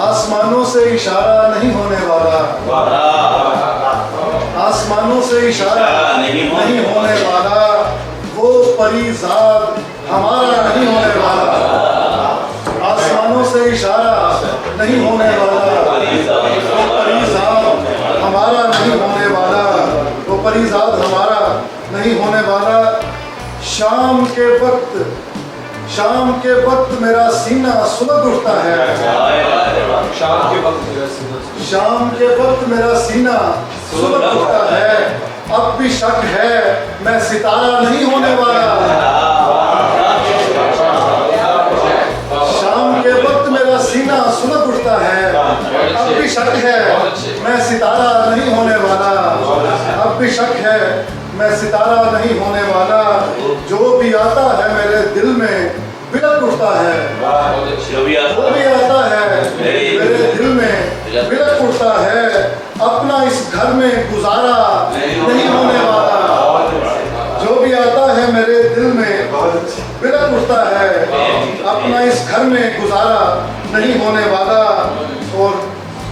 آسمانوں سے اشارہ نہیں ہونے والا، آسمانوں سے اشارہ نہیں ہونے والا، وہ پری ذات ہمارا نہیں ہونے والا، آسمانوں سے اشارہ نہیں ہونے والا، وہ پری ذات ہمارا نہیں ہونے والا، وہ پری ذات ہمارا نہیں ہونے والا۔ شام کے وقت میرا سینہ سلگ اٹھتا ہے، شام کے وقت میرا سینہ سلگ اٹھتا ہے، اب بھی شک ہے میں ستارہ نہیں ہونے والا، شام کے وقت میرا سینہ سلگ اٹھتا ہے، اب بھی شک ہے میں ستارہ نہیں ہونے والا، اب بھی شک ہے میں ستارہ نہیں ہونے والا، جو بھی آتا ہے میرے دل میں بلک اٹھتا ہے، جو بھی آتا ہے میرے دل میں بلک اٹھتا ہے، اپنا اس گھر میں گزارا نہیں ہونے والا، جو بھی آتا ہے میرے دل میں بلک اٹھتا ہے، اپنا اس گھر میں گزارا نہیں ہونے والا۔ اور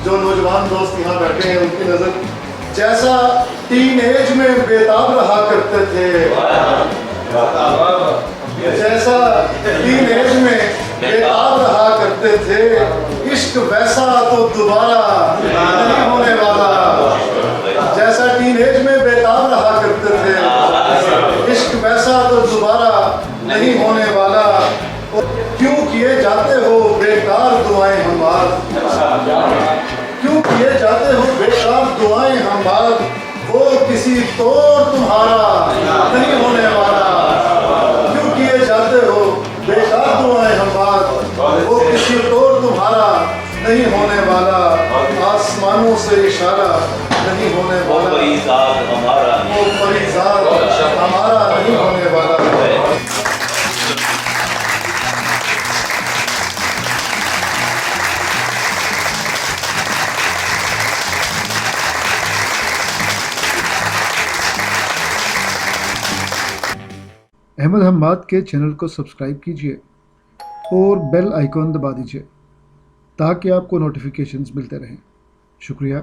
جو نوجوان دوست یہاں بیٹھے ہیں ان کی نظر جیسا ٹین ایج میں بیتاب رہا کرتے تھے، جیسا ٹین ایج میں بیتاب رہا کرتے تھے، عشق ویسا تو دوبارہ نہیں ہونے والا، جیسا ٹین ایج میں بیتاب رہا کرتے تھے، عشق ویسا تو دوبارہ نہیں ہونے والا۔ کیوں کیے جاتے ہو بیکار دعائیں ہمار، کیوں کیے جاتے ہو بیکار دعائیں ہمار، وہ کسی طور تمہارا نہیں ہونے والا، کیوں کیے جاتے ہو بیکار دعائیں ہمار، وہ کسی طور تمہارا نہیں ہونے والا، آسمانوں سے اشارہ نہیں ہونے والا، وہ پری ذات ہمارا نہیں ہونے والا۔ احمد حماد کے چینل کو سبسکرائب کیجیے اور بیل آئیکن دبا دیجیے تاکہ آپ کو نوٹیفیکیشنز ملتے رہیں۔ شکریہ۔